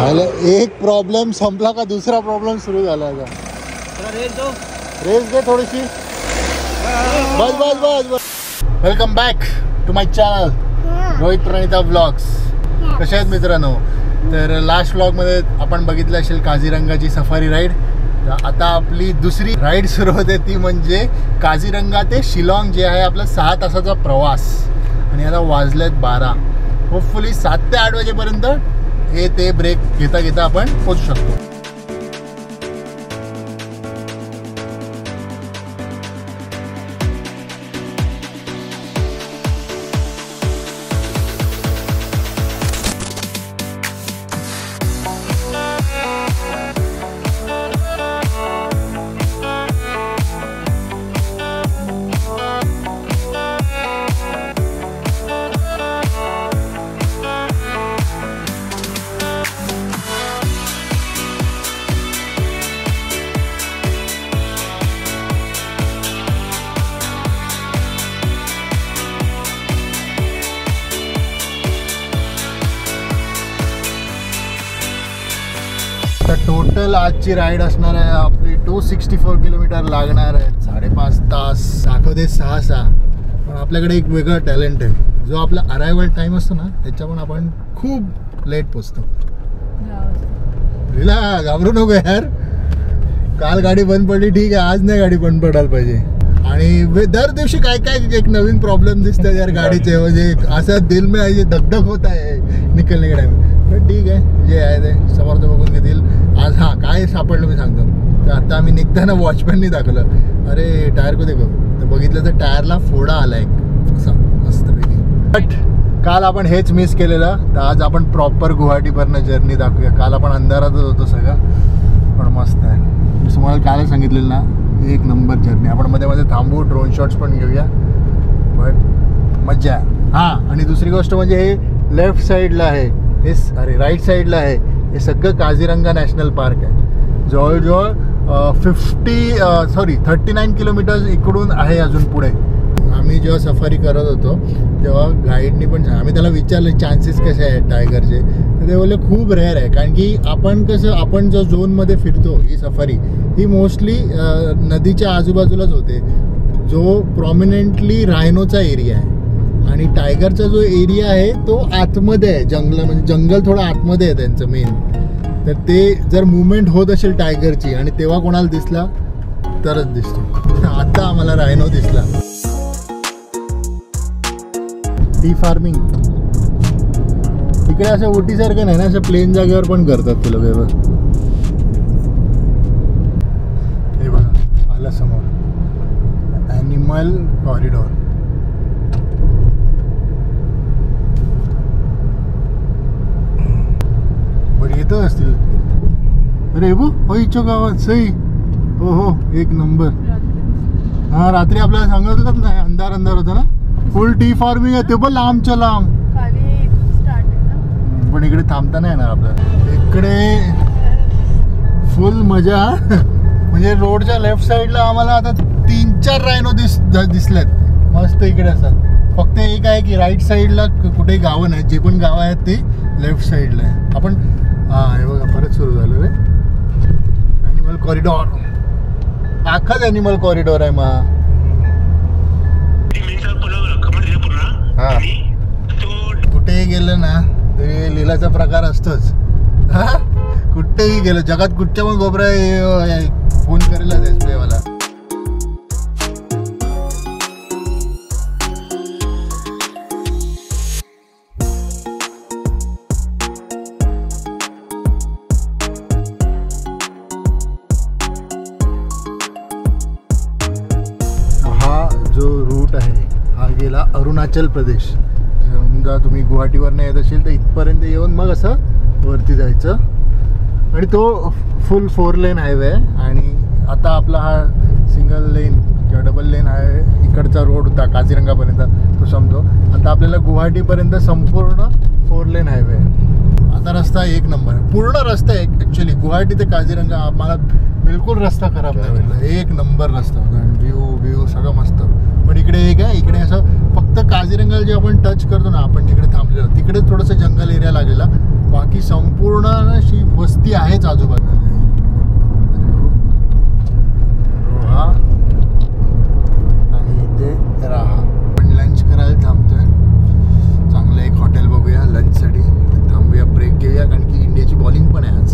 एक प्रॉब्लेम संपला का दुसरा प्रॉब्लेम सुरू झाला आता. रेस दे थोडीशी. बस बस बस बस. Welcome back to my channel Rohit Pranita vlogs. कशा आहेत मित्रांनो? तर लास्ट व्लॉगमध्ये आपण बघितलं असेल काझीरंगाची सफारी राईड. आता आपली दुसरी राईड सुरू होते, ती म्हणजे काझीरंगा ते शिलाँग जे आहे आपला 6 तासाचा प्रवास. आणि आता वाजलेत 12. होपफुली 7 ते 8 वाजेपर्यंत हे ते ब्रेक घेता घेता आपण पोहोचू शकतो. टोटल आजची राईड असणार आहे आपली 264 किलोमीटर लागणार आहे. 5.5 तास दाखवते 6. पण आपल्याकडे एक वेगळं टॅलेंट आहे. जो आपला अरायवल टाइम असतो ना, त्याच्या पण आपण खूप लेट पोचतो. रिला घाबरू नको यार. काल गाडी बंद पडली ठीक आहे, आज नाही गाडी बंद पडायला पाहिजे. आणि दर दिवशी काय काय एक नवीन प्रॉब्लेम दिसतात यार गाडीचे. म्हणजे असं दिल में आहे धगधग होत आहे निकलने के टाइम. पण ठीक आहे, जे आहे ते समोर तर बघून घेतील. आज हां काय सापडलं मी सांगतो. तर आता आम्ही निघताना वॉचमॅननी दाखवलं, अरे टायर को देखो. तर बघितलं तर टायरला फोडा आला एक असा मस्तपैकी. बट काल आपण हेच मिस केलेलं. तर आज आपण प्रॉपर गुवाहाटीपर्यंत जर्नी दाखवूया. काल आपण अंधारातच होतो सगळं, पण मस्त आहे. मी तुम्हाला कालच सांगितलेलं ना, एक नंबर जर्नी. आपण मध्ये मध्ये थांबू, ड्रोन शॉट्स पण घेऊया. बट मज्जा. हां, आणि दुसरी गोष्ट म्हणजे हे लेफ्ट साईडला आहे, हे अरे राईट साईडला आहे, हे सगळं काझीरंगा नॅशनल पार्क आहे. जवळजवळ 39 किलोमीटर्स इकडून आहे अजून पुढे. आम्ही जेव्हा सफारी करत होतो तेव्हा गाईडनी पण आम्ही त्याला विचारलं चान्सेस कसे आहेत टायगरचे. तर ते बोलले खूप रेअर आहे. कारण की आपण जो झोनमध्ये फिरतो, ही सफारी ही मोस्टली नदीच्या आजूबाजूलाच होते, जो प्रॉमिनेंटली रायनोचा एरिया आहे. आणि टायगरचा जो एरिया आहे तो आतमध्ये आहे, म्हणजे जंगल थोडं आतमध्ये आहे त्यांचं मेन. तर ते जर मुवमेंट होत असेल टायगरची आणि तेव्हा कोणाला दिसला तरच दिसतो. आता आम्हाला रायनो दिसला. टी फार्मिंग इकडे असं ओटीसारखं नाही ना, असं प्लेन जागेवर पण करतात ते लोक. हे बघा आला समोर ॲनिमल कॉरिडॉर. येतच असतील. अरे बो होईच्या गावात सई. हो हो एक नंबर. हा रात्री आपल्याला सांगत होतात ना, अंधार होता ना. फुल टी फार्मिंग आहे ते पण लांबच्या लांब. पण इकडे थांबता नाही येणार आपल्याला. इकडे फुल मजा. म्हणजे रोडच्या लेफ्ट साईडला आम्हाला आता 3-4 रायनो दिसलेत मस्त इकडे असतात. फक्त एक आहे की राईट साईडला कुठेही गावं नाहीत. जे पण गावं आहेत ते लेफ्ट साईडला आहे. आपण हां हे बघा परत सुरू झालं रे. ॲनिमल कॉरिडॉर, अख्खाच ॲनिमल कॉरिडॉर आहे. मग हां कुठेही गेलं ना तरी लिलाचा प्रकार असतोच. हां कुठेही गेलं जगात, कुठच्या पण गोबरा फोन करेलच एसबीआयवाला. अरुणाचल प्रदेश. समजा तुम्ही गुवाहाटीवरनं येत असेल तर इथपर्यंत येऊन मग असं वरती जायचं. आणि तो फुल 4 लेन हायवे आहे. आणि आता आपला हा सिंगल लेन किंवा डबल लेन हायवे इकडचा रोड होता काझीरंगापर्यंत, तो समजो. आता आपल्याला गुवाहाटीपर्यंत संपूर्ण 4 लेन हायवे आहे. आता रस्ता एक नंबर आहे, पूर्ण रस्ता आहे. ॲक्च्युली गुवाहाटी ते काझीरंगा आम्हाला बिलकुल रस्ता खराब नाही भेटला. एक नंबर रस्ता होता. आणि व्ह्यू सगळं मस्त. पण इकडे एक आहे, इकडे असं फक्त काझीरंगाला जे आपण टच करतो ना, आपण जिकडे थांबलेलो तिकडे थोडंसं जंगल एरिया लागलेला. बाकी संपूर्ण अशी वस्ती आहेच आजूबाजूला. रोहा आणि इथे राहा. आपण लंच करायला थांबतोय. चांगलं एक हॉटेल बघूया लंचसाठी. थांबूया, ब्रेक घेऊया, कारण की इंडियाची बॉलिंग पण आहे आज.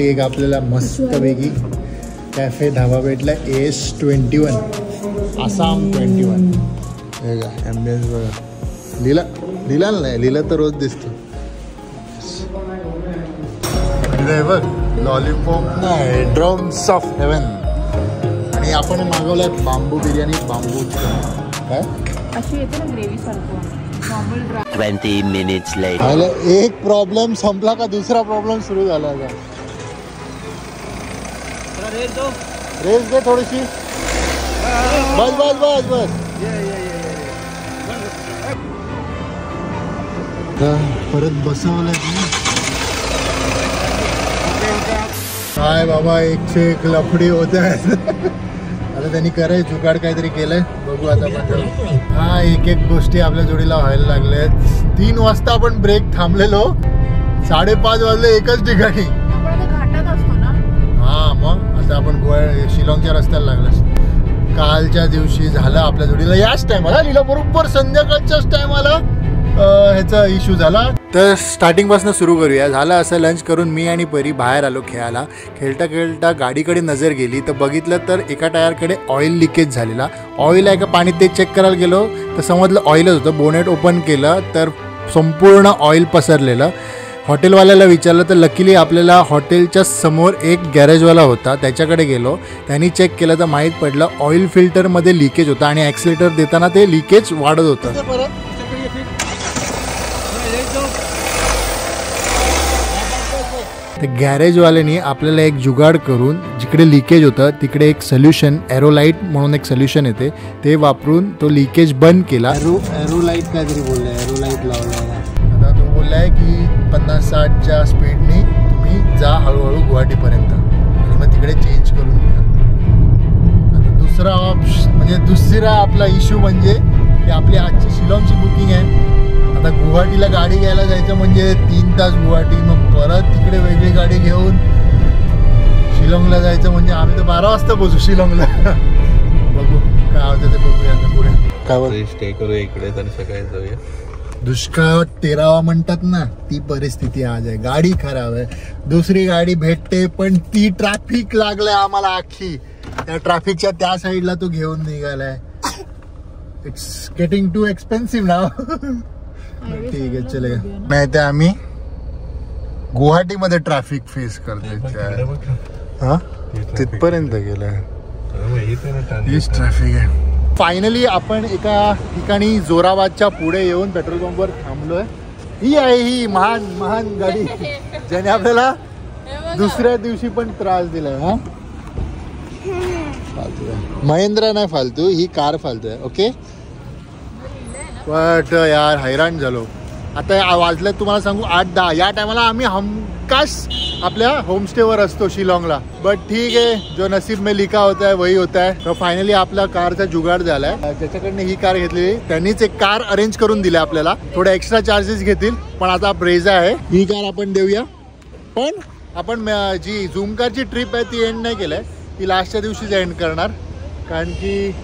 एक आपल्याला मस्तपैकी कॅफे धाबा भेटला. AS21 आसाम 21. हे का ॲम्बियन्स बघा. लिला नाही, लिला तर रोज दिसतो. बघ लॉलीपॉप नाही, ड्रम्स ऑफ हेवन. आणि आपण मागवलं बांबू बिर्याणी, बांबू काय अशी येते ना ग्रेव्ही सारखं. 20 minutes later. एक प्रॉब्लेम संपला का दुसरा प्रॉब्लेम सुरू झाला आता. रेस दे थोडीशी. बस बस बस बस. परत बसवलं काय बाबा, एकशे एक लफडी होत आहे. आता त्यांनी कराय जुगाड काहीतरी केलंय, बघू आता आपण. हा एक एक गोष्टी आपल्या जोडीला व्हायला लागल्यात. 3 वाजता आपण ब्रेक थांबलेलो, 5:30 वाजले एकच ठिकाणी. हा मग आता आपण शिलाँगच्या रस्त्याला लागलो. कालच्या दिवशी झालं आपल्या जोडीला याच टायमाला, लिहिला बरोबर संध्याकाळच्याच टायमाला ह्याचा इश्यू झाला. तर स्टार्टिंगपासून सुरू करूया. झालं असं, लंच करून मी आणि परी बाहेर आलो खेळायला. खेळता खेळता गाडीकडे नजर गेली तर बघितलं तर एका टायरकडे ऑइल लिकेज झालेला. ऑइल आहे का पाणी ते चेक करायला गेलो तर समजलं ऑइलच होतं. बोनेट ओपन केलं तर संपूर्ण ऑइल पसरलेलं. हॉटेलवाल्याला विचारलं तर लकीली आपल्याला हॉटेलच्या समोर एक गॅरेजवाला होता, त्याच्याकडे गेलो. त्यांनी चेक केलं तर माहीत पडलं ऑइल फिल्टरमध्ये लिकेज होता आणि ॲक्सिलेटर देताना ते लिकेज वाढत होतं. ते गॅरेजवाल्याने आपल्याला एक जुगाड करून जिकडे लिकेज होतं तिकडे एक सोल्युशन, एरोलाइट म्हणून एक सोल्युशन येते, ते वापरून तो लिकेज बंद केला. एरोलाइट काहीतरी बोललाय, एरोलाइट लावला. आता तो बोललाय की 50-60च्या स्पीडने तुम्ही जा हळूहळू गुवाहाटीपर्यंत आणि मग तिकडे चेंज करून घ्या. आता दुसरा ऑप्शन म्हणजे दुसरा आपला इश्यू म्हणजे की आपली आजची शिलाँगची बुकिंग आहे. आता गुवाहाटीला गाडी घ्यायला जायचं म्हणजे 3 तास गुवाहाटी, मग परत तिकडे वेगळी गाडी घेऊन शिलाँगला जायचं म्हणजे आम्ही तर 12 वाजता पोहोचू शिलाँगला. बघू काय होतं ते, बघूया आता पुढे काय स्टे करूया इकडे आणि सकाळी जाऊया. दुष्काळ तेरावा म्हणतात ना, ती परिस्थिती आज आहे. गाडी खराब आहे, दुसरी गाडी भेटते पण ती ट्रॅफिक लागलाय आम्हाला अख्खी. त्या ट्रॅफिकच्या त्या साईडला तो घेऊन निघालाय. इट्स गेटिंग टू एक्सपेन्सिव्ह नाव. ठीक आहे चलेगा. नाही तर आम्ही गुवाहाटीमध्ये ट्रॅफिक फेस करतोय. हा तिथपर्यंत गेलाय, हीच ट्रॅफिक आहे. फायनली आपण एका ठिकाणी जोराबादच्या पुढे येऊन पेट्रोल पंपवर थांबलोय. ही आहे ही महान महान गाडी ज्याने आपल्याला दुसऱ्या दिवशी पण त्रास दिलाय. हा फालतू आहे, महिंद्रा नाही फालतू, ही कार फालतू आहे. ओके बट यार हैराण झालो. आता वाजलं तुम्हाला सांगू 8-10. या टायमाला आम्ही हमखास आपल्या होमस्टेवर असतो शिलाँगला. बट ठीक आहे, जो नसीब में लिखा होता है वही होता है. तर फायनली आपला कारचा जुगाड झालाय. ज्याच्याकडनं ही कार घेतलेली त्यांनीच एक कार अरेंज करून दिली आपल्याला. थोडे एक्स्ट्रा चार्जेस घेतील पण आता ब्रेझा आहे, ही कार आपण देऊया. पण आपण जी झूम कारची ट्रिप आहे ती एंड नाही केलंय, ती लास्टच्या दिवशीच एंड करणार. कारण की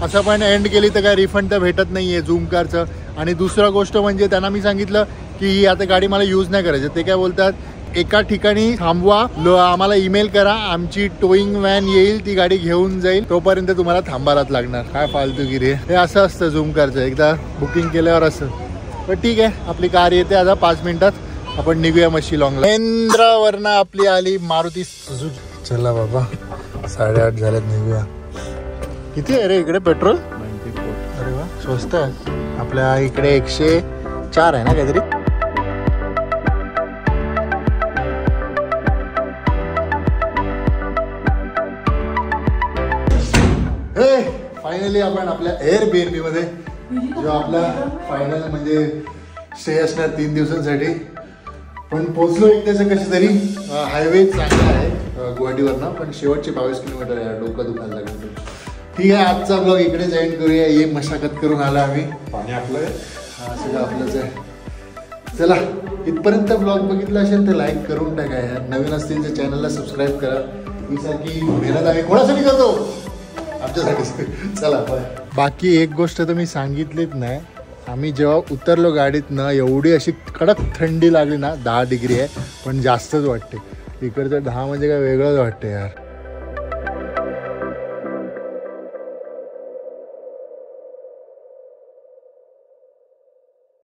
असं पण एंड केली तर काय रिफंड तर भेटत नाही आहे झूम कारचं. आणि दुसरा गोष्ट म्हणजे त्यांना मी सांगितलं की ही आता गाडी मला यूज नाही करायची. ते काय बोलतात, एका ठिकाणी थांबवा, आम्हाला ईमेल करा, आमची टोईंग व्हॅन येईल, ती गाडी घेऊन जाईल, तोपर्यंत तुम्हाला थांबायलाच लागणार. काय फालतूगिरी आहे हे. असं असतं झूम कारचं, एकदा बुकिंग केल्यावर असं. पण ठीक आहे, आपली कार येते आता 5 मिनिटात. आपण निघूया मग शिलाँगला. महिंद्रावरनं आपली आली मारुती सुझुकी. चला बाबा 8:30 झाल्यात, निघूया. किती आहे रे इकडे पेट्रोल? 94. अरे वा स्वस्त आहे. आपल्या इकडे 104 आहे ना काहीतरी. फायनली आपण आपल्या एअरबीएनबी मध्ये जो आपला फायनल म्हणजे स्टे असणार 3 दिवसांसाठी. पण पोचलो एकदाचं कशी तरी. हायवे चांगला आहे गुवाहाटीवरनं, पण शेवटचे 22 किलोमीटर आहे. डोकं दुखायला लागलं. ठीक आहे, आजचा ब्लॉग इकडेच एंड करूया. ये मशागत करून आला आम्ही. पाणी आपलं आहे. हा सगळं आपलंच आहे. चला, इथपर्यंत ब्लॉग बघितला असेल तर लाईक करून टाका. नवीन असतील तर चॅनलला सबस्क्राईब करा. ही सारखी मेहनत आम्ही कोणासाठी करतो? आमच्यासाठी. चला बाय. बाकी एक गोष्ट तर मी सांगितलीच नाही. आम्ही जेव्हा उतरलो गाडीतनं एवढी अशी कडक थंडी लागली ना. 10 डिग्री आहे पण जास्तच वाटते. इकडचं 10 म्हणजे काय वेगळंच वाटते यार.